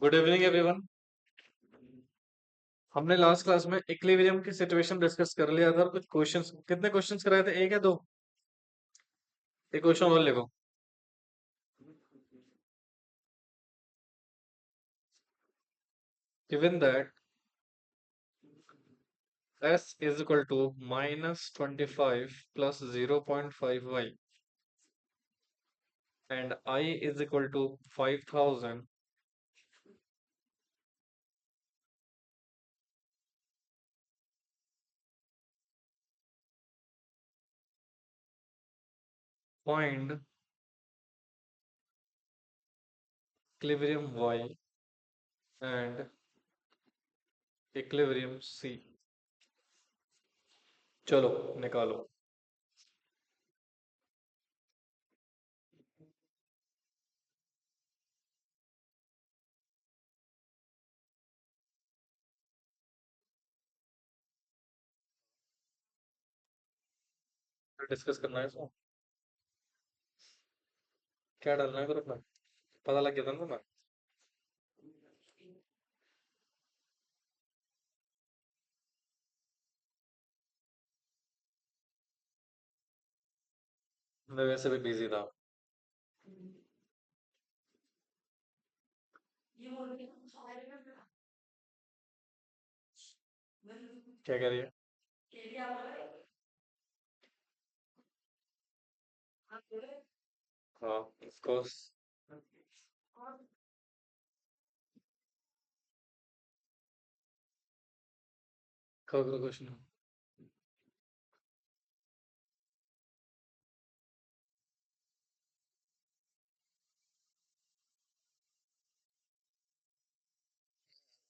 Good evening everyone. हमने last class में equilibrium की सिचुएशन डिस्कस कर लिया था और कुछ क्वेश्चंस, कितने क्वेश्चंस कराए थे? एक या दो? एक क्वेश्चन और लिखो। Given that s is equal to -25 plus 0.5y and I is equal to 5000, find equilibrium y and equilibrium c। चलो निकालो। डिस्कस करना है इसको। क्या डालना है ग्रुप में? पता लग गया था ना तुम्हें? मैं वैसे भी बिजी था। क्या कह रही है? हाँ, ऑफ कोर्स। करो क्वेश्चन।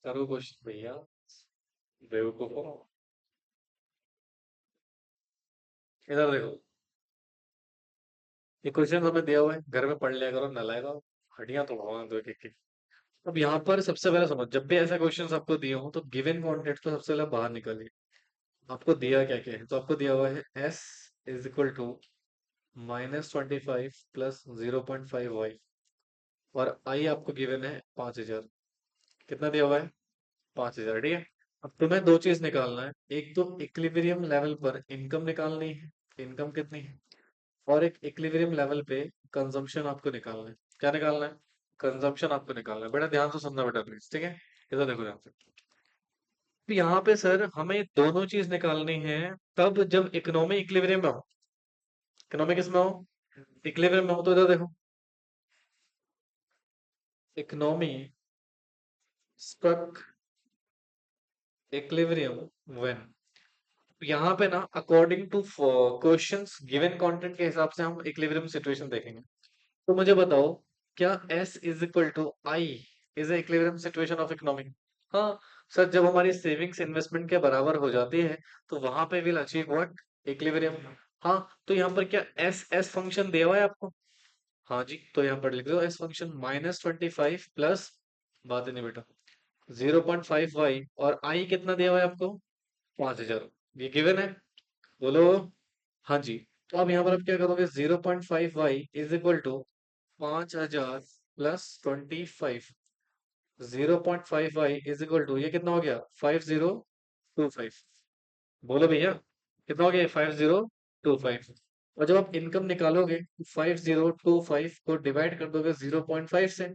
करो क्वेश्चन भैया, बेवकूफ हो। इधर देखो, ये क्वेश्चन हमें दिया हुआ है, घर में पढ़ लिया करो, नलाएगा। हड्डियां तो भगवान दो एक एक। अब यहाँ पर सबसे पहले समझ, जब भी ऐसा क्वेश्चन आपको दिए हो तो गिवन कॉन्टेक्स्ट तो सबसे पहले बाहर निकालिए। आपको दिया क्या क्या है? तो आपको दिया हुआ है s is equal to -25 plus 0.5y और i आपको गिवन है 5000। कितना दिया हुआ है? 5000, ठीक है। अब तुम्हें दो चीज निकालना है, एक तो इक्विलिब्रियम लेवल पर इनकम निकालनी है, इनकम कितनी है, और एक इक्विलिब्रियम लेवल पे कंजम्पशन आपको निकालना है। क्या निकालना है? कंजम्पशन आपको निकालना है। बेटा ध्यान से सुनना बेटा प्लीज, ठीक है? इधर देखो ध्यान से। तो यहाँ पे सर हमें दोनों चीज निकालनी है, तब जब इकोनॉमी इक्विलिब्रियम में हो। इकोनॉमी किस में हो? इक्विलिब्रियम में हो। तो इधर देखो, इकोनॉमी स्ट्रक इक्विलिब्रियम व्हेन। यहाँ पे ना according two questions given content के हिसाब से हम इक्विलिब्रियम सिचुएशन देखेंगे। तो मुझे बताओ, क्या S is equal to I is equilibrium situation of economy? हाँ सर, जब हमारी सेविंग्स इन्वेस्टमेंट के बराबर हो जाती है तो वहां पे विल अचीव व्हाट? इक्विलिब्रियम। हाँ, तो यहाँ पर क्या एस फंक्शन दिया हुआ है आपको? हाँ जी, तो यहाँ पर लिख दो एस फंक्शन -25 प्लस, बात नहीं बेटा, 0.5y और आई कितना दिया हुआ है आपको? 5000। ये गिवन है, बोलो। हाँ जी। तो अब यहाँ पर आप क्या करोगे? 0.5y is equal to 5000 plus 25। 0.5y is equal to, ये कितना हो गया? 5025। बोलो भैया, कितना हो गया? 5025। और जब आप इनकम निकालोगे 5025 को डिवाइड कर दोगे 0.5 से।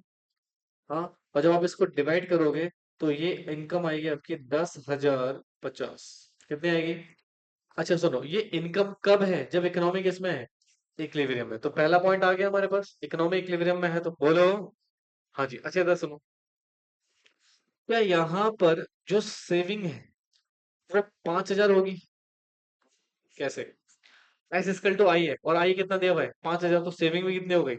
हाँ, और जब आप इसको डिवाइड करोगे तो ये इनकम आएगी आपकी 10,050। कितनी आएगी? अच्छा सुनो, ये इनकम कब है? जब इकोनॉमिक इसमें है, इक्विलिब्रियम में। तो पहला पॉइंट आ गया हमारे पास, इकोनॉमिक इक्विलिब्रियम में है। तो बोलो। हाँ जी, अच्छा इधर सुनो। क्या यहाँ पर जो सेविंग है वो 5000 होगी? कैसे? एस इक्वल टू आई है और आई कितना दिया हुआ है? 5000। तो सेविंग भी कितनी हो गई?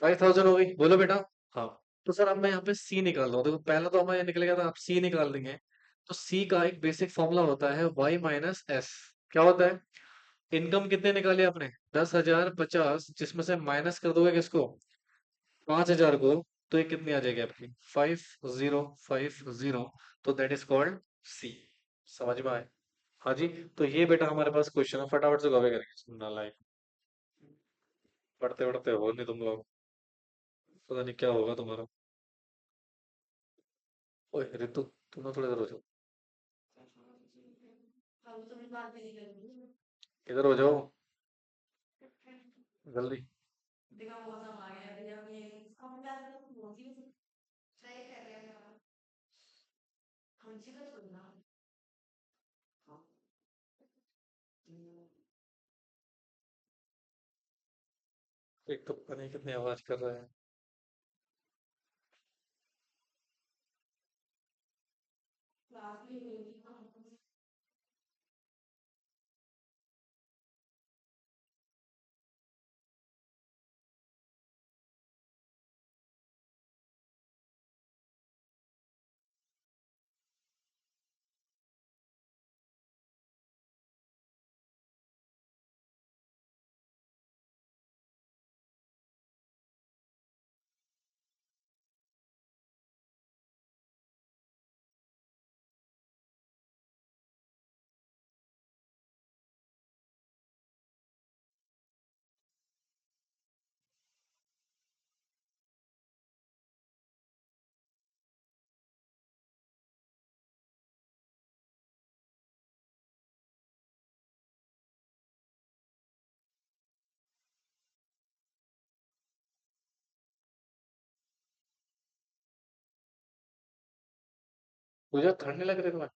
5000 हो गई। बोलो बेटा। हाँ। तो सर अब मैं यहाँ पे सी निकाल रहा हूँ। देखो पहला तो हमारे निकल गया था, आप सी निकाल देंगे। तो सी का एक बेसिक फॉर्मूला होता है वाई माइनस एस। क्या होता है? इनकम कितने निकाले आपने? 10,050, जिसमें से माइनस कर दोगे किसको? 5000 को। तो ये कितनी आ जाएगी आपकी? 5050। तो दैट इज कॉल्ड सी। समझ में आए? हाँ जी। तो ये बेटा हमारे पास क्वेश्चन है, फटाफट से कॉपी करेंगे। नालायक, पढ़ते पढ़ते हो नहीं तुम लोग। पता नहीं क्या होगा तुम्हारा। ओए रितु, तुम ना थोड़ा इधर हो जाओ। इधर हो जाओ जल्दी। एक तो पता नहीं कितनी आवाज कर रहा है। पूजा ठंड नहीं लग रही तुम्हें?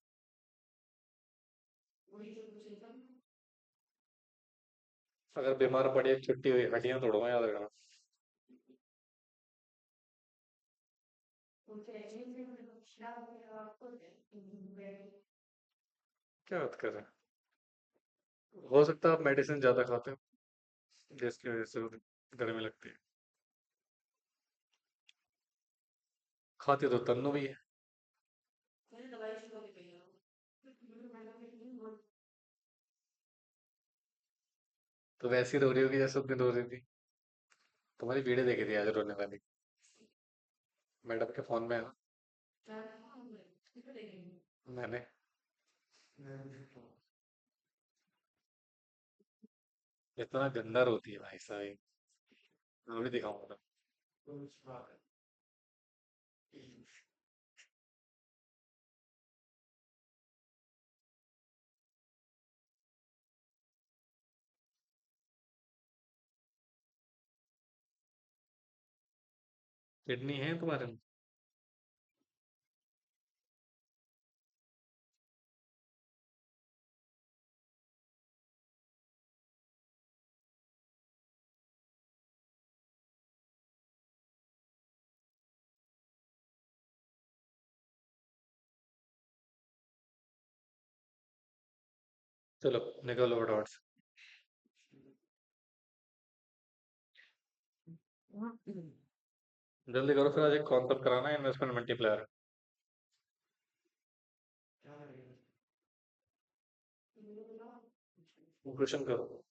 अगर बीमार पड़ी छुट्टी हुई हड्डियां तोड़ूंगा याद रखना। क्या बात कर रहे हैं? हो सकता है आप मेडिसिन ज्यादा खाते हो जिसकी वजह से गर्मी लगती है। खाते तो तन्नू भी है। तो वैसी रो रही होगी जैसे उस दिन रो रही थी। तुम्हारी वीडियो देखी थी आज रोने वाली। मैडम के फोन में है ना। मैंने इतना गंदा रोती है भाई साहब। मैं भी दिखाऊंगा। किडनी है तुम्हारे में? चलो निकलो फटाफट से। जल्दी करो फिर आज एक कॉन्सेप्ट कराना है इन्वेस्टमेंट मल्टीप्लायर। क्वेश्चन करो।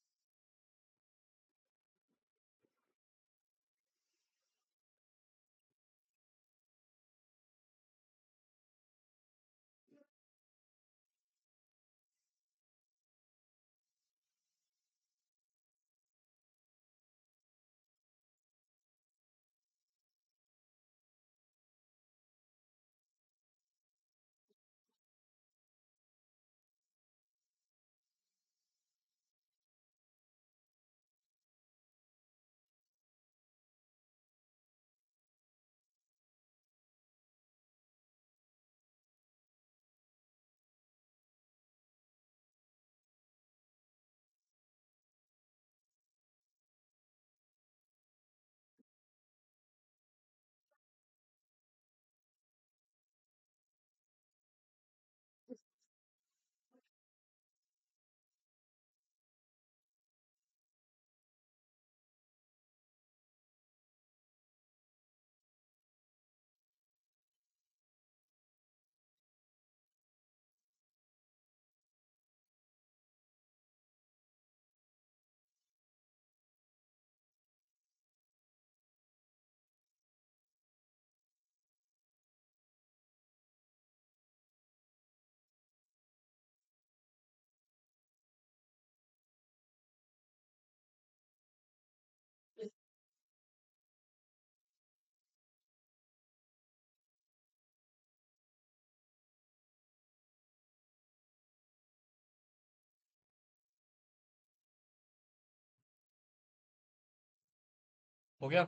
हो गया।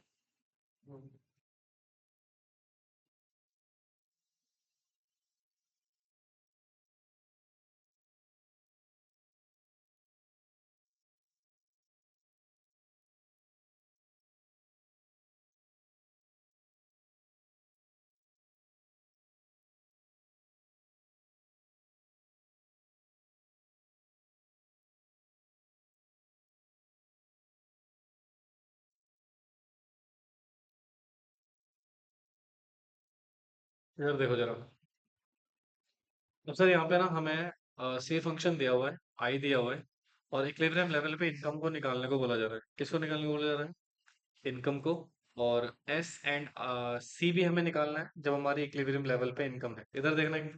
इधर देखो जरा। अब सर यहाँ पे ना हमें सी फंक्शन दिया हुआ है, आई दिया हुआ है, और इक्विलिब्रियम लेवल पे इनकम को निकालने को बोला जा रहा है। किसको निकालने को बोला जा रहा है? इनकम को। और एस एंड सी भी हमें निकालना है जब हमारी इक्विलिब्रियम लेवल पे इनकम है। इधर देखना है।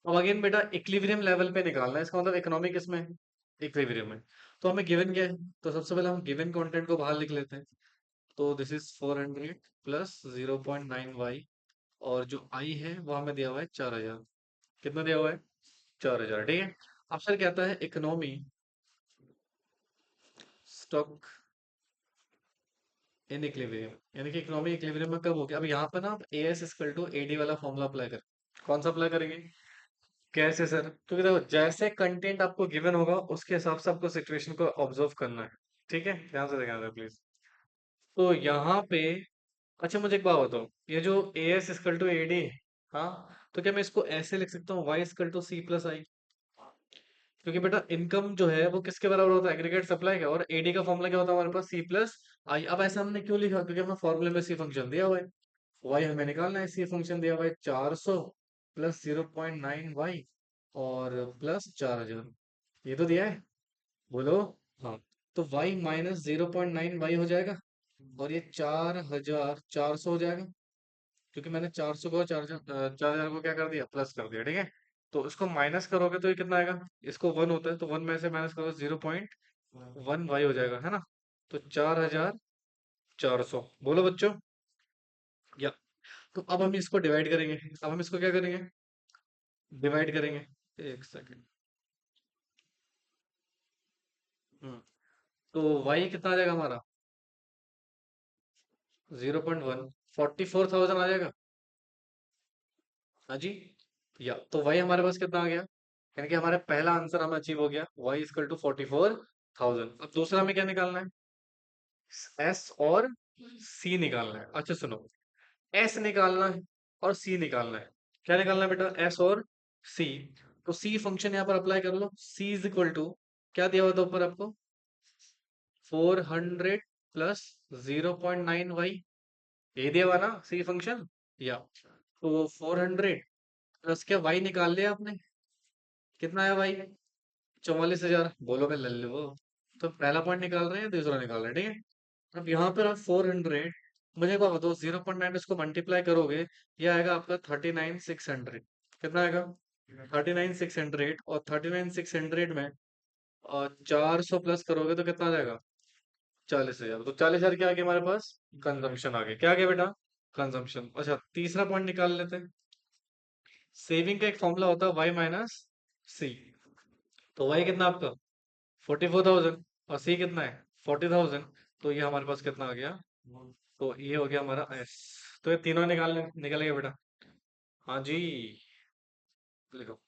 अब अगेन बेटा इक्विलिब्रियम लेवल पे निकालना है, इसका मतलब इकोनॉमिक इसमें इक्विलिब्रियम है। तो हमें गिवन क्या है? तो सबसे पहले हम गिवन कंटेंट को बाहर लिख लेते हैं। तो दिस इज 400 प्लस 0.9 वाई, और जो आई है वो हमें दिया हुआ है 4000। कितना दिया हुआ है? 4000, ठीक है। अब सर कहता है इकोनॉमी स्टॉक इन इक्विलिब्रियम, यानी कि इकोनॉमी इक्विलिब्रियम में कब हो गया। अब यहाँ पे ना आप A S equal to A D वाला फॉर्मूला अप्लाई कर। कौन सा अप्लाई करेंगे? कैसे सर? क्योंकि देखो जैसे कंटेंट आपको गिवन होगा उसके हिसाब से आपको सिचुएशन को ऑब्जर्व करना है। ठीक है, ध्यान से देखना प्लीज। तो यहाँ पे, अच्छा मुझे एक बात बताओ, ये जो A S equal to A D, हाँ, तो क्या मैं इसको ऐसे लिख सकता हूँ Y equal to C plus I? क्योंकि बेटा इनकम जो है वो किसके बराबर होता है? एग्रीगेट सप्लाई का। और एडी का फॉर्मूला क्या होता है हमारे पास? सी प्लस आई। अब ऐसा हमने क्यों लिखा? क्योंकि हमें फॉर्मूले में सी फंक्शन दिया हुआ है, वाई हमें निकालना है। सी फंक्शन दिया हुआ है 400 प्लस 0.9 वाई और प्लस 4000। ये तो दिया है, बोलो। हाँ, तो y माइनस 0.9 वाई हो जाएगा, और ये 4400 हो जाएगा। क्योंकि मैंने 400 को 4000 को क्या कर दिया? प्लस कर दिया, ठीक है। तो इसको माइनस करोगे तो ये कितना आएगा? इसको 1 होता है तो 1 में से माइनस करो, 0.1 वाई हो जाएगा, है ना। तो 4400, बोलो बच्चों। या तो अब हम इसको डिवाइड करेंगे। अब हम इसको क्या करेंगे? डिवाइड करेंगे। एक सेकेंड। हम्म तो y कितना आ जाएगा हमारा? 0.1, 44,000 आ जाएगा। हाँ जी। या तो y हमारे पास कितना आ गया? यानी कि हमारा पहला आंसर हमें अचीव हो गया, y इक्वल टू 44,000। अब दूसरा हमें क्या निकालना है? s और c निकालना है। अच्छा सुनो, s निकालना है और c निकालना है। क्या निकालना है बेटा? s और c। तो c फंक्शन यहाँ पर अप्लाई कर लो। c इज इक्वल टू, क्या दिया हुआ था ऊपर आपको? 400 प्लस 0.9 वाई, ये दिया हुआ ना सी फंक्शन। या तो 400 प्लस क्या वाई निकाल लिया आपने? कितना आया भाई? 44,000। बोलो मैं लल्लू। तो पहला पॉइंट निकाल रहे हैं, दूसरा निकाल रहे हैं, ठीक है। अब यहाँ पर आप 400, मुझे एक बात बताओ, 0.9 इसको मल्टीप्लाई करोगे, ये आएगा आपका 39,600। कितना आएगा? 39,600, और 39,600 में और 400 प्लस करोगे तो कितना आ जाएगा? 40,000। तो 40,000 क्या आ गया हमारे पास? कंजम्पशन आ गया। क्या आ गया बेटा? कंजम्पशन। अच्छा तीसरा पॉइंट निकाल लेते हैं। सेविंग का एक फॉर्मूला होता है वाई माइनस सी। तो वाई कितना आपका? 44,000, और सी कितना है? 40,000। तो ये हमारे पास कितना आ गया? तो ये हो गया हमारा एस। तो ये तीनों निकल गया बेटा। हाँ जी, लिखो।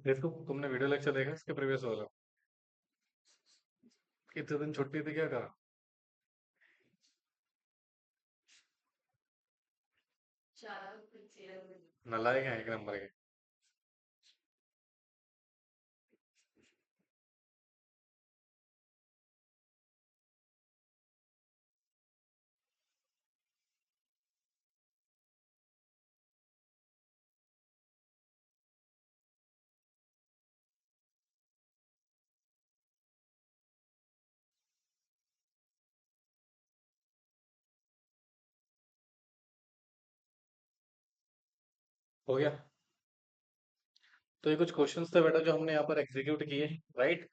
देखो तुमने वीडियो लेक्चर देखा इसके प्रीवियस वाला? इतने दिन छुट्टी थी, क्या करा? नालायक है एक नंबर के। हो गया। तो ये कुछ क्वेश्चंस थे बेटा जो हमने यहाँ पर एग्जीक्यूट किए, राइट?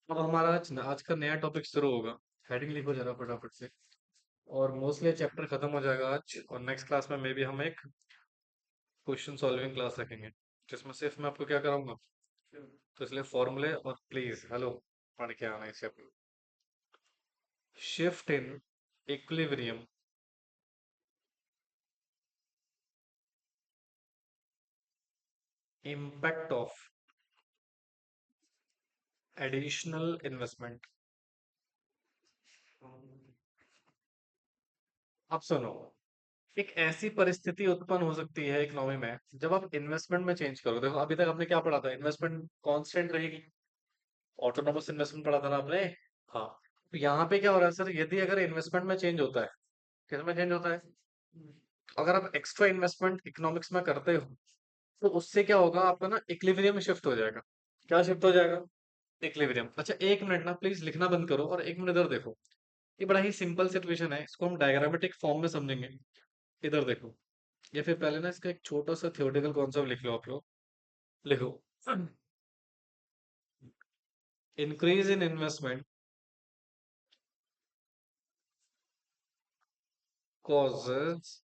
अब हमारा आज का नया टॉपिक शुरू होगा। हेडिंग लिखो जरा फटाफट से। और मोस्टली चैप्टर खत्म हो जाएगा आज, और नेक्स्ट क्लास में मे बी हम एक क्वेश्चन सॉल्विंग क्लास रखेंगे, जिसमें सिर्फ मैं आपको क्या कराऊंगा, तो इसलिए फॉर्मूले और प्लीज हेलो पढ़ के आना इस chapter. Shift in equilibrium impact of additional investment. अब सुनो, एक ऐसी परिस्थिति उत्पन्न हो सकती है इकोनॉमी में जब आप इन्वेस्टमेंट में चेंज करो। देखो अभी तक आपने क्या पढ़ा था, इन्वेस्टमेंट कांस्टेंट रहेगी, ऑटोनोमस इन्वेस्टमेंट पढ़ा था ना आपने। हाँ, तो यहाँ पे क्या हो रहा है सर, यदि अगर इन्वेस्टमेंट में चेंज होता है, किसमें चेंज होता है, अगर आप एक्स्ट्रा इन्वेस्टमेंट इकोनॉमिक्स में करते हो, तो उससे क्या होगा, आपका ना इक्विलिब्रियम में शिफ्ट हो जाएगा। क्या शिफ्ट हो जाएगा? इक्विलिब्रियम। अच्छा एक मिनट ना, प्लीज लिखना बंद करो और एक मिनट इधर देखो। ये बड़ा ही सिंपल सिचुएशन है, इसको हम डायग्रामेटिक फॉर्म में समझेंगे। इधर देखो, या फिर पहले ना इसका एक छोटा सा थ्योरेटिकल कॉन्सेप्ट लिख लो आप लोग। लिखो, increase in investment causes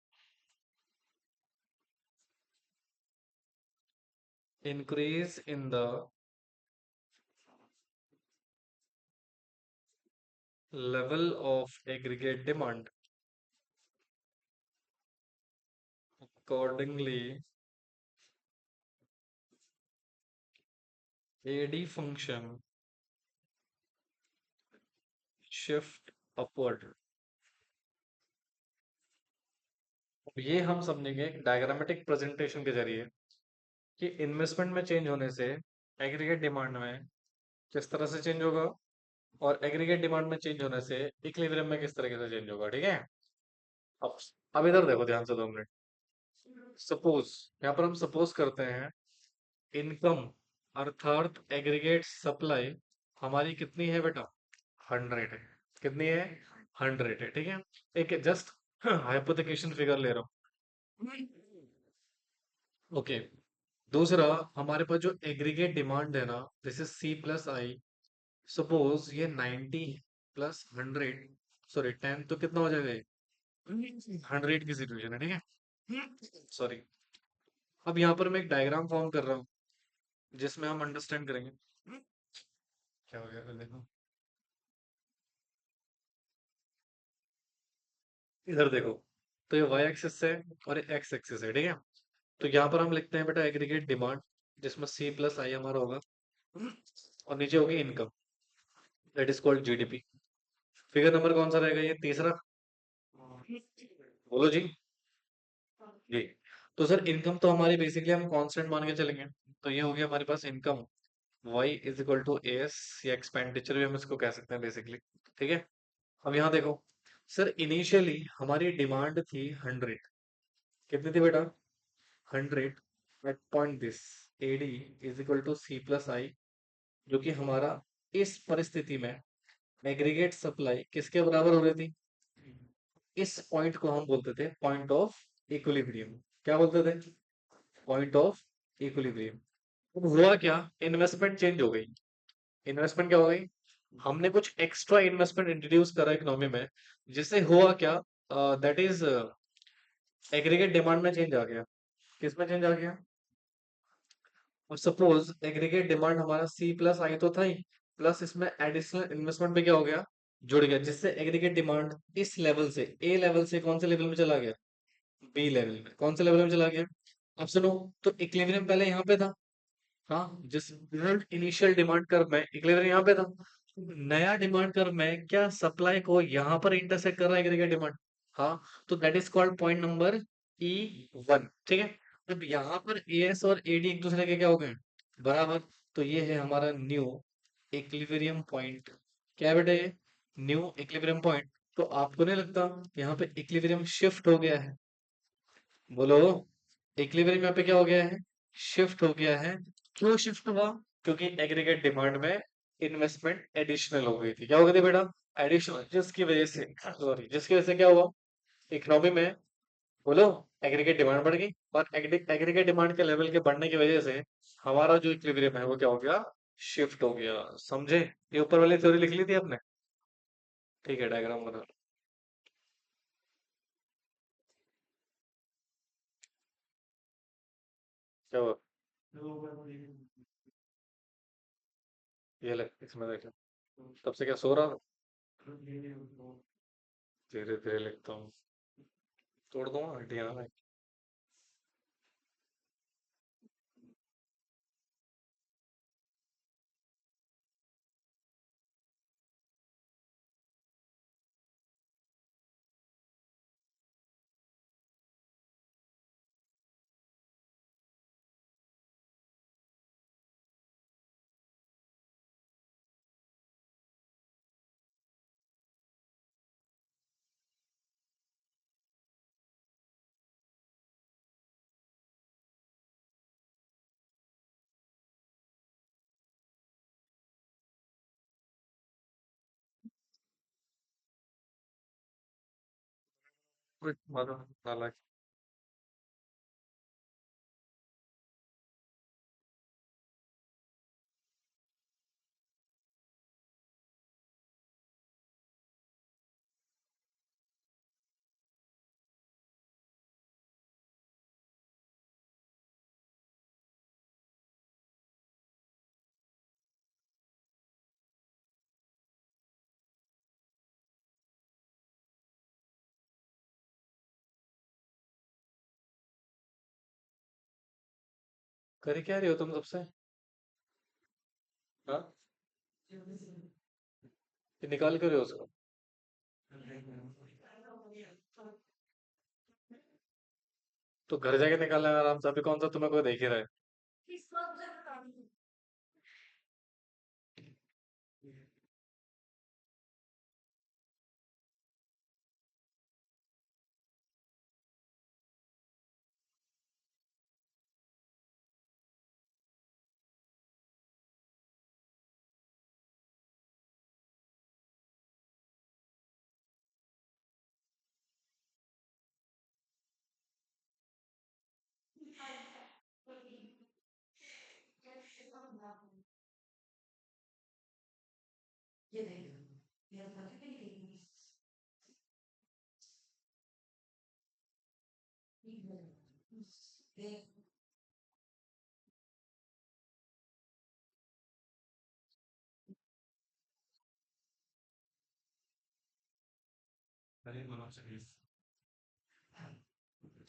increase in the level of aggregate demand. Accordingly, AD function shift upward. ये हम समझेंगे डायग्रामेटिक प्रेजेंटेशन के जरिए कि इन्वेस्टमेंट में चेंज होने से एग्रीगेट डिमांड में किस तरह से चेंज होगा, और एग्रीगेट डिमांड में चेंज होने से इक्विलिब्रियम में किस तरीके से चेंज होगा। ठीक है? अब अब इधर देखो ध्यान से 2 मिनट। सपोज, यहाँ पर हम सपोज करते हैं इनकम अर्थात एग्रीगेट सप्लाई हमारी कितनी है बेटा, 100 है। कितनी है? 100 है। ठीक है, एक जस्ट हाइपोथेटिकल फिगर ले रहा हूँ। ओके, दूसरा, हमारे पास जो एग्रीगेट डिमांड है ना, this is C plus I. Suppose ये 90 प्लस 100, सॉरी 10, तो कितना हो जाएगा ये? 100 की सिचुएशन है। ठीक है, सॉरी। अब यहाँ पर मैं एक डायग्राम फॉर्म कर रहा हूँ, जिसमें हम अंडरस्टैंड करेंगे। क्या हो गया, फिर देखो इधर देखो, तो ये वाई एक्सिस है और ये एक्स एक्सिस है। ठीक है, तो यहाँ पर हम लिखते हैं बेटा एग्रीगेट डिमांड, जिसमें सी प्लस आई हमारा होगा, और नीचे होगी income, that is called GDP. Figure number कौन सा रहेगा, ये तीसरा? बोलो जी। जी, तो सर इनकम तो हमारी बेसिकली हम कांस्टेंट मान के चलेंगे, तो ये हो गया हमारे पास income, Y is equal to S, या एक्सपेंडिचर भी हम इसको कह सकते हैं बेसिकली। ठीक है, अब यहाँ देखो सर, इनिशियली हमारी डिमांड थी 100। कितनी थी बेटा? 100 at point this, AD is equal to C plus I, जो कि हमारा इस परिस्थिति में एग्रीगेट सप्लाई किसके बराबर हो रही थी? इस पॉइंट को हम बोलते थे पॉइंट ऑफ इक्विलिब्रियम। क्या बोलते थे? Point of equilibrium. अब हुआ क्या, इन्वेस्टमेंट चेंज हो गई। इन्वेस्टमेंट क्या हो गई, हमने कुछ एक्स्ट्रा इन्वेस्टमेंट इंट्रोड्यूस करा इकोनॉमी में, जिससे हुआ क्या, दैट इज एग्रीगेट डिमांड में चेंज आ गया। किस में चेंज आ गया? और सपोज एग्रीगेट डिमांड हमारा सी प्लस आई तो था ही, प्लस इसमें एडिशनल इन्वेस्टमेंट भी क्या हो गया, जुड़ गया, जिससे एग्रीगेट डिमांड इस लेवल से, ए लेवल से कौन से लेवल में चला गया, बी लेवल में। कौन से लेवल में चला गया? अब सुनो, तो इक्विलिब्रियम पहले यहाँ पे था, हाँ, जिस इनिशियल डिमांड कर्व में इक्विलिब्रियम यहाँ पे था, नया डिमांड कर्व में क्या सप्लाई को यहाँ पर इंटरसेक्ट कर रहा है एग्रीगेट डिमांड? हाँ, तो that is called point number E1। ठीक है, अब यहाँ पर एएस और एडी एक दूसरे के क्या हो गए, बराबर। तो ये है हमारा न्यू इक्विलिब्रियम पॉइंट। क्या है बेटा ये? New equilibrium point. तो आपको नहीं लगता यहाँ पे इक्विलिब्रियम शिफ्ट हो गया है? बोलो, इक्विलिब्रियम यहाँ पे क्या हो गया है? शिफ्ट हो गया है। क्यों शिफ्ट हुआ? क्योंकि एग्रीगेट डिमांड में इन्वेस्टमेंट एडिशनल हो गई थी। क्या हो गई थी बेटा? एडिशनल, जिसकी वजह से, सॉरी, जिसकी वजह से क्या हुआ इकोनॉमी में? बोलो, एग्रीगेट डिमांड बढ़ गई, और एग्रीगेट डिमांड के लेवल के बढ़ने की वजह से हमारा जो इक्विलिब्रियम है वो क्या हो गया? शिफ्ट हो गया। समझे? ये ऊपर वाली थ्योरी लिख ली थी आपने? ठीक है, डायग्राम बना लो। क्या हुआ? ये ले, इसमें देख लो। तब से क्या सो रहा था? धीरे धीरे लिखता हूँ, तोड़ दूंगा हड्डियां में। कुछ मारो, नालायक। करे क्या रही हो तुम सबसे? हाँ, ये निकाल कर रहे हो उसको? तो घर जाके निकालना है आराम से, अभी कौन सा तुम्हें कोई देख ही रहा है?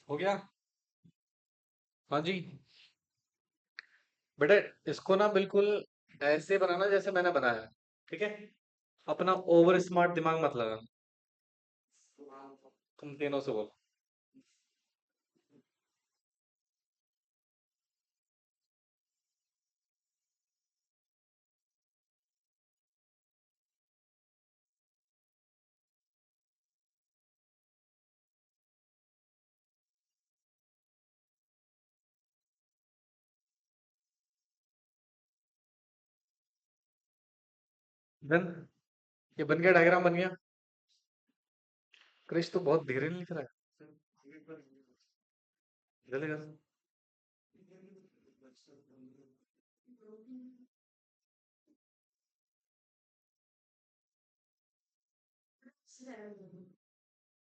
हो गया? हाँ जी। बेटा, इसको ना बिल्कुल ऐसे बनाना जैसे मैंने बनाया है, ठीक है? अपना ओवर स्मार्ट दिमाग मत लगाना। तुम तीनों से बोलो। डन। ये बन गया, डायग्राम बन गया। क्रिश तो बहुत धीरे लिख रहा है, जल्दी कर।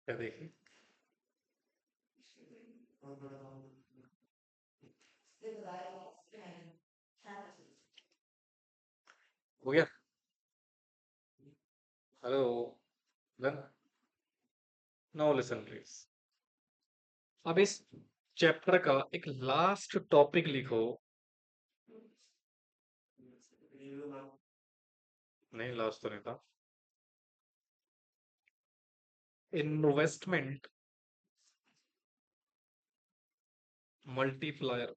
क्या देखिए? हो गया? Hello. Done. Now listen please. अब इस चैप्टर का एक लास्ट टॉपिक लिखो, नहीं, लास्ट तो नहीं था। इन्वेस्टमेंट मल्टीप्लायर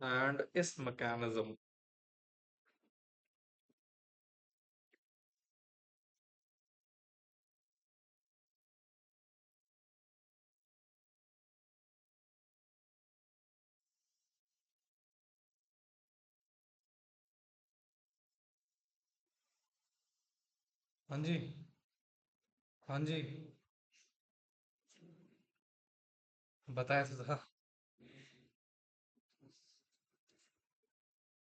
एंड इस मैकेनिज्म। हाँ जी। हाँ जी। बताया तो था।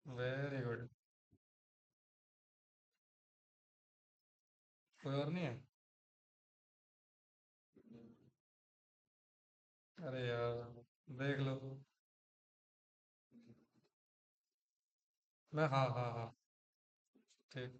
Very good. कोई और नहीं है? अरे यार, देख लो। मैं, हाँ हाँ हाँ। ठीक।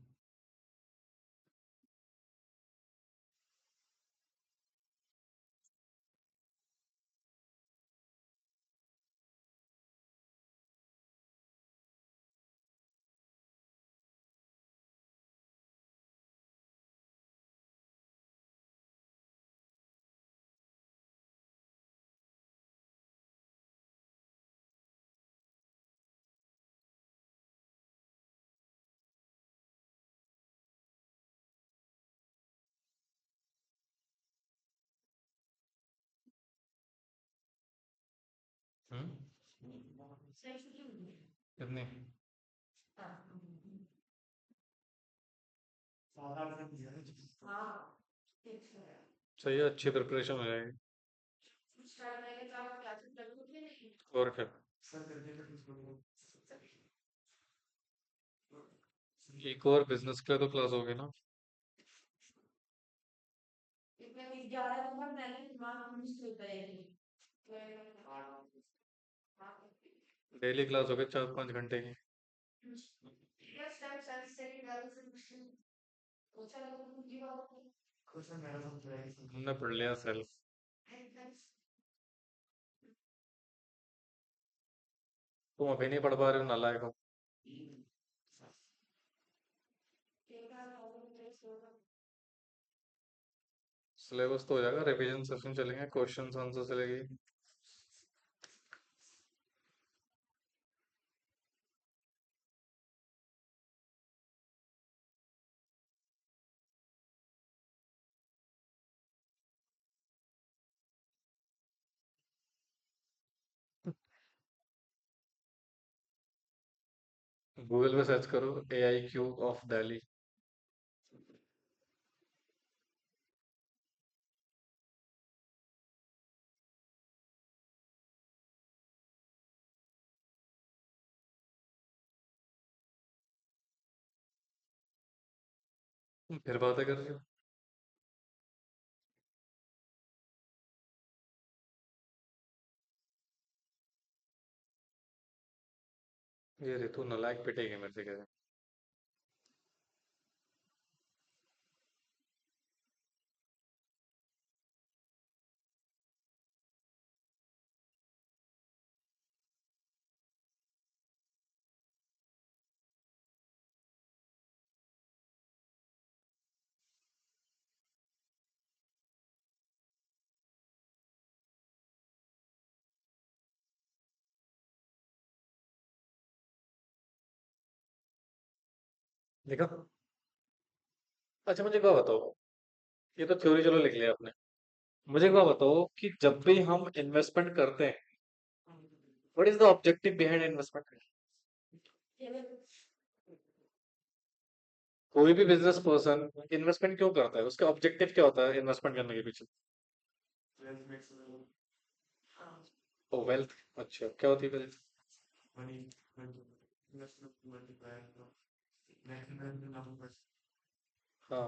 कितनी? सही है, अच्छी प्रिपरेशन हो जाएगी। और क्या। एक और बिजनेस के लिए तो क्लास होगी ना? डेली क्लास होगी 4-5 घंटे की। हमने पढ़ लिया सेल्फ। तुम अभी नहीं पढ़ पा रहे हो, नालायक हो। सिलेबस तो हो जाएगा, रिवीजन सेशन चलेंगे, क्वेश्चंस आंसर चलेगी। गूगल पे सर्च करो AIQ ऑफ दिल्ली। फिर बातें कर रहे हो? ये ऋतु नालायक पिटेगी मेरे से, कह रहे। देखा। अच्छा, मुझे एक बात बताओ। ये तो थ्योरी चलो लिख लिया आपने। मुझे एक बात बताओ कि जब भी हम इन्वेस्टमेंट करते हैं, what is the objective behind investment? कोई भी बिजनेस पर्सन इन्वेस्टमेंट क्यों करता है? उसका ऑब्जेक्टिव क्या होता है इन्वेस्टमेंट करने के पीछे? ओ, वेल्थ। अच्छा, क्या होती है वेल्थ? हाँ।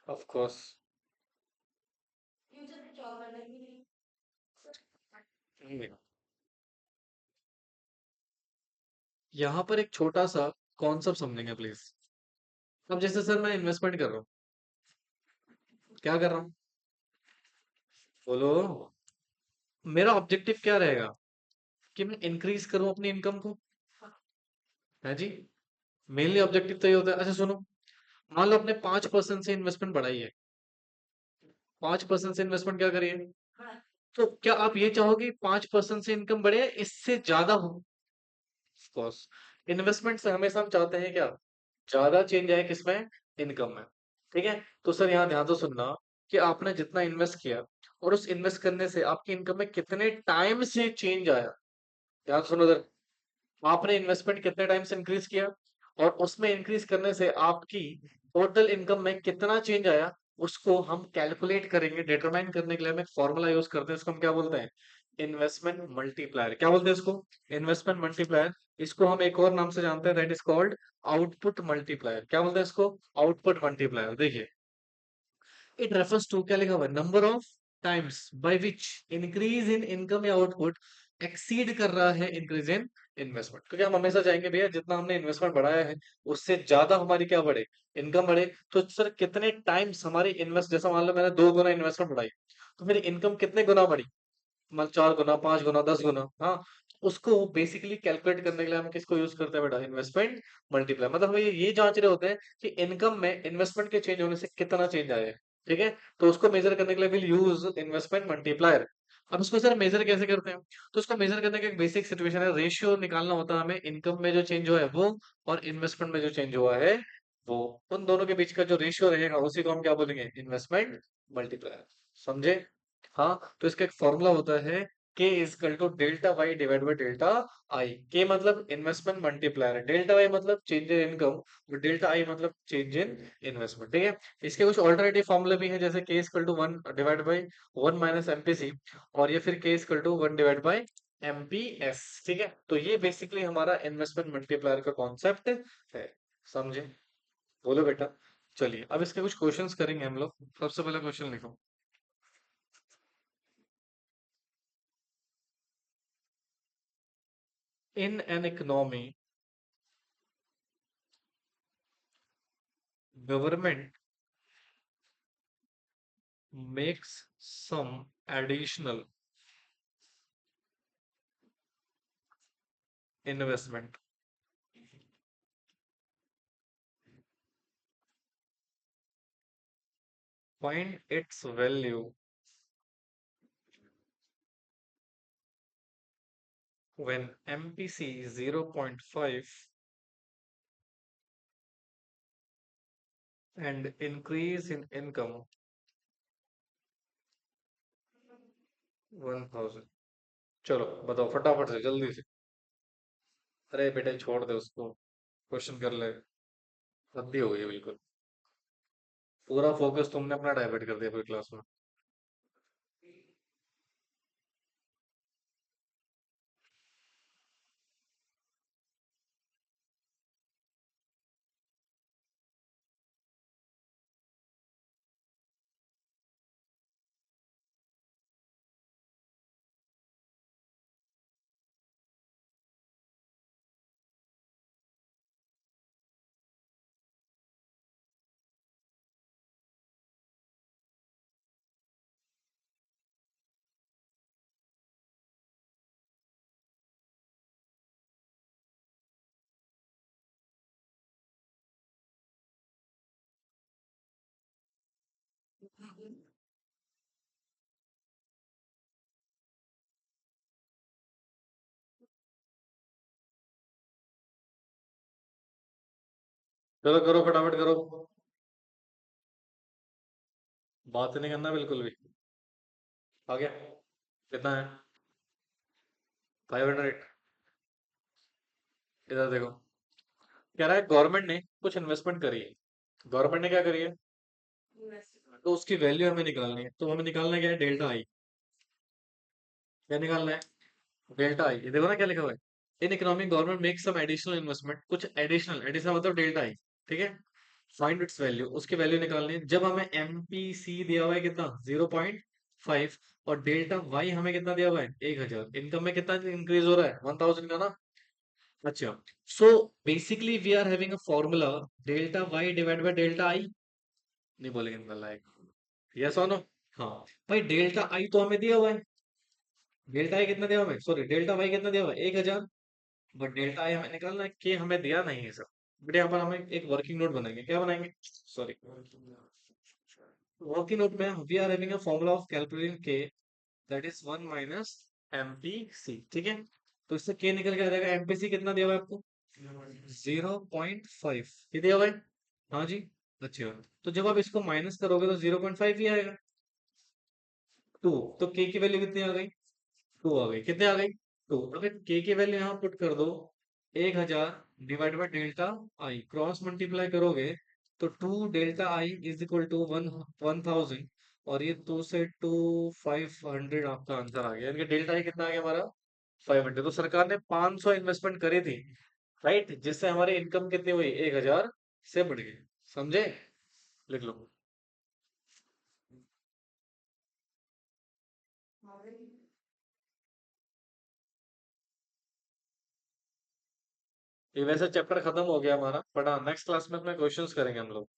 Of course. यहाँ पर एक छोटा सा कॉन्सेप्ट समझेंगे प्लीज। अब जैसे सर मैं इन्वेस्टमेंट कर रहा हूँ, क्या कर रहा हूँ? बोलो। मेरा ऑब्जेक्टिव क्या रहेगा कि मैं इंक्रीज करूं अपनी इनकम को, है जी। मेनली ऑब्जेक्टिव तो ये होता है। अच्छा सुनो, मान लो आपने 5% से इन्वेस्टमेंट बढ़ाई है, 5% से इन्वेस्टमेंट क्या करिए, तो क्या आप ये चाहोगे 5% से इनकम बढ़े या इससे ज्यादा हो? ऑफकोर्स, इन्वेस्टमेंट से हमेशा हम चाहते हैं क्या, ज्यादा चेंज आए किसमें, इनकम में। ठीक है, तो सर यहाँ ध्यान से सुनना कि आपने जितना इन्वेस्ट किया और उस इन्वेस्ट करने से आपकी इनकम में कितने टाइम से चेंज आया। ध्यान से सुनो इधर, आपने इन्वेस्टमेंट कितने टाइम से इंक्रीज किया और उसमें इंक्रीज करने से आपकी टोटल इनकम में कितना चेंज आया, उसको हम कैलकुलेट करेंगे। डिटरमाइन करने के लिए हम एक फॉर्मूला यूज करते हैं, इसको हम क्या बोलते हैं, इन्वेस्टमेंट मल्टीप्लायर। क्या बोलते हैं इसको, इन्वेस्टमेंट मल्टीप्लायर। इसको हम एक और नाम से जानते हैं, that is called output multiplier. क्या बोलते हैं इसको, आउटपुट मल्टीप्लायर। देखिए, इट रेफर्स टू, क्या लिखा हुआ है, number of times by which increase in income या आउटपुट एक्सीड कर रहा है इंक्रीज इन इन्वेस्टमेंट। क्योंकि हम हमेशा चाहेंगे भैया जितना हमने इन्वेस्टमेंट बढ़ाया है उससे ज्यादा हमारी क्या बढ़े, इनकम बढ़े। तो सर कितने टाइम्स हमारी इन्वेस्ट, जैसा मान लो मैंने 2 गुना इन्वेस्टमेंट बढ़ाई, तो मेरी इनकम कितने गुना बढ़ी, मतलब 4 गुना, 5 गुना, 10 गुना। हाँ, उसको बेसिकली कैलकुलेट करने के लिए हम किसको यूज करते हैं बेटा, इन्वेस्टमेंट मल्टीप्लाई। मतलब हम ये जांच रहे होते हैं कि इनकम में इन्वेस्टमेंट के चेंज होने से कितना चेंज आया है। ठीक है, तो उसको मेजर करने के लिए विल यूज इन्वेस्टमेंट मल्टीप्लायर। अब उसको सर मेजर कैसे करते हैं, तो उसको मेजर करने का एक बेसिक सिचुएशन है, रेशियो निकालना होता है हमें, इनकम में जो चेंज हुआ है वो और इन्वेस्टमेंट में जो चेंज हुआ है वो, उन दोनों के बीच का जो रेशियो रहेगा उसी को हम क्या बोलेंगे, इन्वेस्टमेंट मल्टीप्लायर। समझे। हाँ, तो इसका एक फॉर्मूला होता है, K is equal to delta Y divide by delta I. K मतलब इन्वेस्टमेंट मल्टीप्लायर, डेल्टा वाई मतलब चेंज इन इनकम, और डेल्टा आई मतलब चेंज इन इन्वेस्टमेंट। ठीक है, इसके कुछ ऑल्टरनेटिव फॉर्मूले भी हैं, जैसे K is equal to 1 divide by 1 minus MPC, और ये फिर K is equal to 1 divide by MPS. ठीक है, तो ये बेसिकली हमारा इन्वेस्टमेंट मल्टीप्लायर का कॉन्सेप्ट है। समझे। बोलो बेटा। चलिए अब इसके कुछ क्वेश्चंस करेंगे हम लोग। सबसे पहला क्वेश्चन लिखो, in an economy government makes some additional investment. Find its value when MPC 0.5 and increase in income 1000। चलो बताओ फटाफट से, जल्दी से। अरे बेटे छोड़ दे उसको, क्वेश्चन कर ले। रद्दी हो गई है बिल्कुल, पूरा फोकस तुमने अपना डाइवर्ट कर दिया पूरी क्लास में। चलो करो फटाफट करो, बात नहीं करना बिल्कुल भी। आ गया, कितना है, 500। इधर देखो, कह रहा है गवर्नमेंट ने कुछ इन्वेस्टमेंट करी है। गवर्नमेंट ने क्या करी है, तो उसकी वैल्यू हमें निकालनी है। तो हमें निकालना क्या है, डेल्टा आई। क्या निकालना है, डेल्टा आई। ये देखो ना क्या लिखा हुआ है, in economic government make some additional investment, कुछ एडिशनल, एडिशनल मतलब डेल्टा आई। ठीक है, फाइंड इट्स वैल्यू, उसकी वैल्यू निकालनी है। जब हमें एमपीसी दिया हुआ है कितना, 0.5, और डेल्टा वाई हमें कितना दिया हुआ है, 1000। इनकम में कितना इंक्रीज हो रहा है, 1000 का ना। अच्छा, so basically we are having a formula, delta Y divide by delta I. नहीं बोलेंगे लाइक, यस और नो। हाँ भाई, डेल्टा आई तो हमें दिया हुआ है। डेल्टा आई कितना दिया हुआ है, सॉरी डेल्टा वाई कितना दिया हुआ है, 1000। बट डेल्टा आई हमें निकालना है, के हमें दिया नहीं है सब। बट यहाँ पर हमें एक वर्किंग नोट बनाएंगे, क्या बनाएंगे, सॉरी, वर्किंग नोट में we are having a formula of calculating K, that is 1 minus MPC, ठीक है। तो इससे के निकल के आ जाएगा, एमपीसी कितना दिया हुआ है आपको, 0.5, ये दिया हुआ है। हाँ जी, अच्छी बात। तो जब आप इसको माइनस करोगे तो 0.5 ही आएगा। 2, तो के की वैल्यू कितनी आ गई, 2 आ गई, कितने आ गई, 2। अगर के की वैल्यू यहाँ पुट कर दो, 1000 divide by delta I, cross multiply करोगे तो 2 delta I is equal to 1000, और ये 2 से 2 500 आपका आंसर आ गया, यानी कि डेल्टा आई कितना आ गया हमारा, 500। तो सरकार ने 500 इन्वेस्टमेंट करी थी, राइट, जिससे हमारी इनकम कितनी हुई, 1000 से बढ़ गई। समझे, लिख लो। ये वैसे चैप्टर खत्म हो गया हमारा, बट हाँ नेक्स्ट क्लास में अपने क्वेश्चंस करेंगे हम लोग।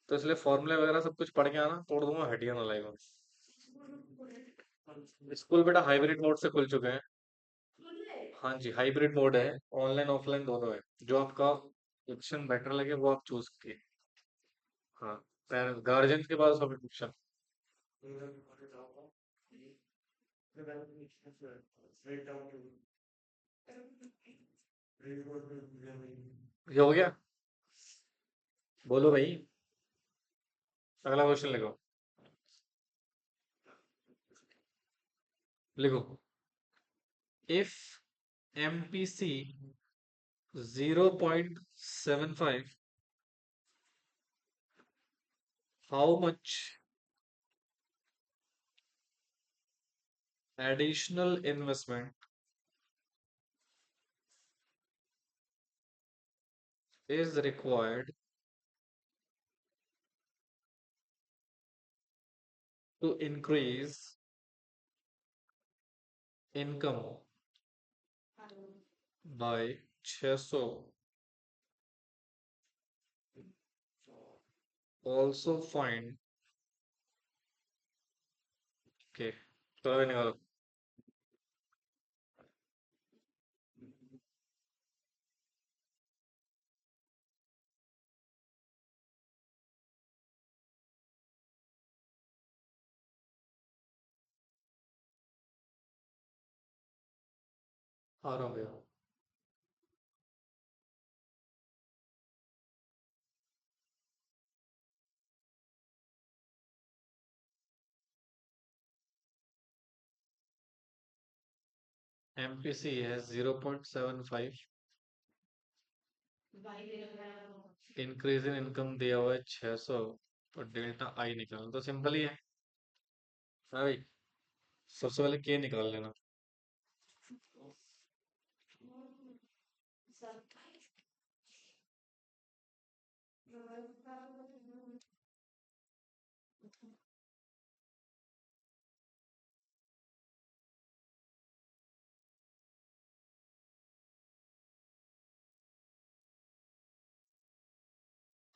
तो इसलिए फॉर्मूले वगैरह सब कुछ पढ़ के आना, तोड़ दूंगा हड्डियां ना लाएगा। स्कूल बेटा हाइब्रिड मोड से खुल चुके हैं। हाँ जी, हाइब्रिड मोड है, ऑनलाइन ऑफलाइन दोनों है। जो आपका ऑप्शन बेटर लगे वो आप चूज कीजिए। हाँ, गार्जियन के पास अभी ऑप्शन। ये हो गया, बोलो भाई, अगला क्वेश्चन लिखो। लिखो, if MPC 0.75, how much additional investment is required to increase income by 600, also find, okay, चलो ये निकालो। आ रहा हूँ भैया। एमपीसी है 0.75, इंक्रीज इन इनकम दिया हुआ है 600, और डेल्टा आई निकालना तो सिंपल ही है। हाँ भाई, सबसे पहले के निकाल लेना।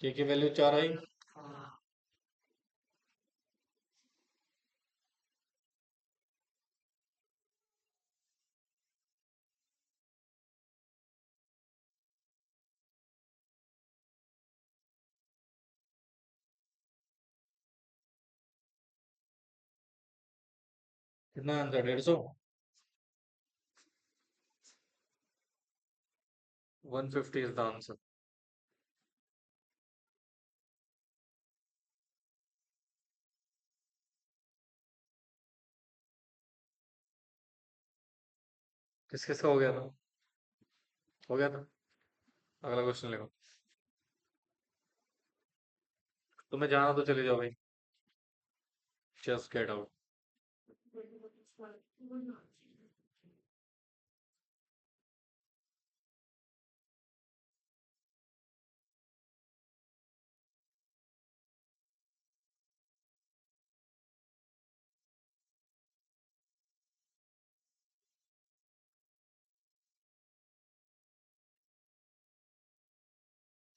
के की वैल्यू 4 आई। कितना आंसर, 150, 150 इज द आंसर। किस किस का हो गया था, हो गया था। अगला क्वेश्चन लिखो। तुम्हें जाना तो चले जाओ भाई, जस्ट गेट आउट।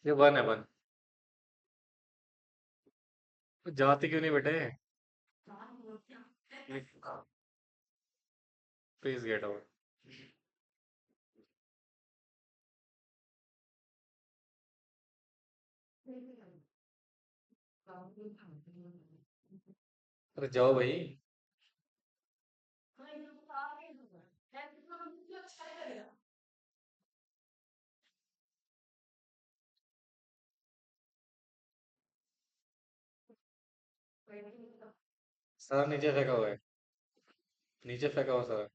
ये 1 है 1। जाते क्यों नहीं बेटे, प्लीज गेट आउट। अरे जाओ भाई। सारा नीचे फेंका हुआ है। नीचे फेंका हुआ सारा।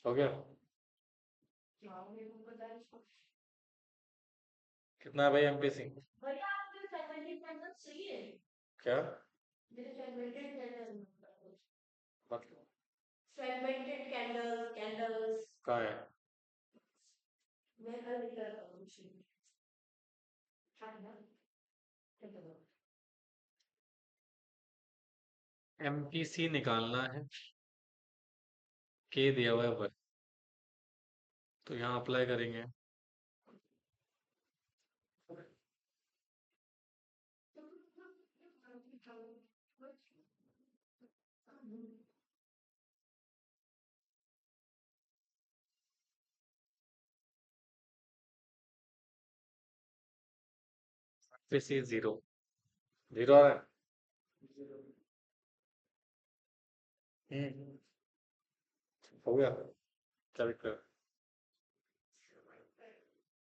हो गया। कितना है भाई एमपीसी? क्या मतलब? कहाँ है? एमपीसी निकालना है। के दिया हुआ है ऊपर। तो यहाँ अप्लाई करेंगे। MPC zero. जीरो आ रहा है। हम्म। हो गया। कैरेक्टर।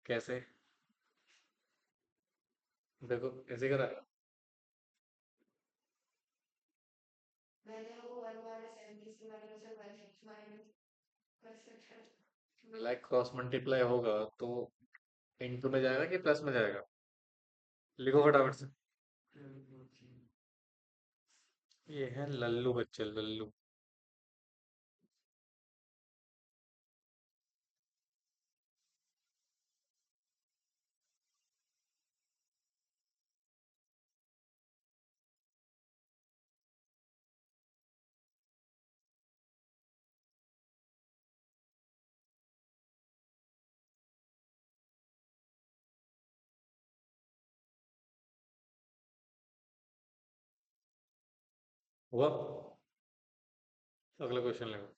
कैसे? देखो कैसे करा है। लाइक क्रॉस मल्टीप्लाई होगा तो इंटू में जाएगा कि प्लस में जाएगा? लिखो फटाफट से। ये है लल्लू बच्चे लल्लू। हुआ। अगला क्वेश्चन लेंगे।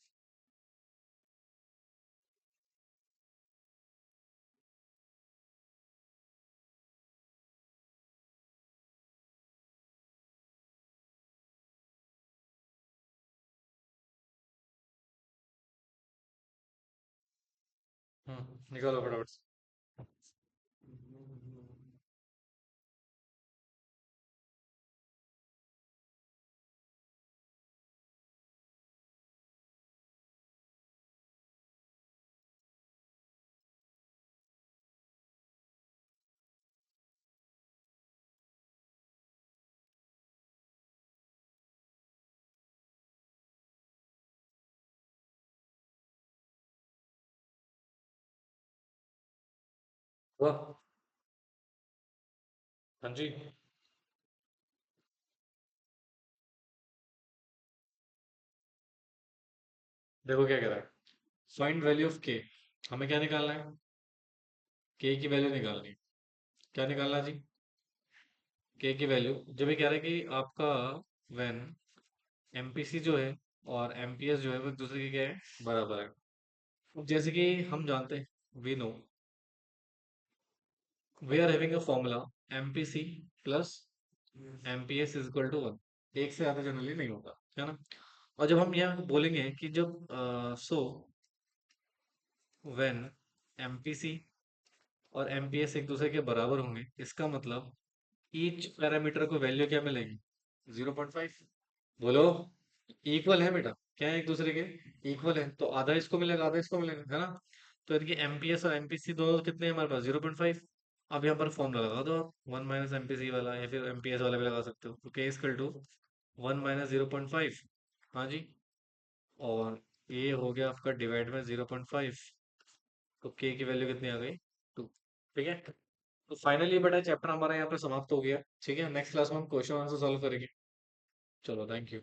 निकालो फटाफट से। हुआ। हाँ जी। देखो क्या कह रहा है। फाइंड वैल्यू ऑफ के। हमें क्या निकालना है? के की वैल्यू निकालनी है। क्या निकालना है जी? के की वैल्यू। जब ये कह रहा है कि आपका व्हेन एमपीसी जो है और एमपीएस जो है वो एक दूसरे के क्या है? बराबर है। अब जैसे कि हम जानते हैं, we know, we are having a formula MPC plus MPS is equal to one. एक से ज्यादा जनरली नहीं होता है ना। और जब हम यह बोलेंगे कि जब सो व्हेन एमपीसी और एमपीएस एक दूसरे के बराबर होंगे, इसका मतलब ईच पैरामीटर को वैल्यू क्या मिलेगी? 0.5। बोलो। इक्वल है बेटा। क्या है एक दूसरे के? इक्वल है, तो आधा इसको मिलेगा आधा इसको मिलेगा, है ना। तो इनकी एमपीएस और एमपीसी दोनों कितने हैं हमारे पास? 0.5। अब यहाँ पर फॉर्मूला लगा दो आप, वन माइनस एमपीसी वाला या फिर एमपीएस वाला भी लगा सकते हो। तो के इक्वल टू वन माइनस 0.5। हाँ जी। और ये हो गया आपका डिवाइड में 0.5। तो के की वैल्यू कितनी आ गई? टू। ठीक है। तो फाइनली बेटा चैप्टर हमारा यहाँ पे समाप्त हो गया। ठीक है, नेक्स्ट क्लास में हम क्वेश्चन आंसर सॉल्व करेंगे। चलो, थैंक यू।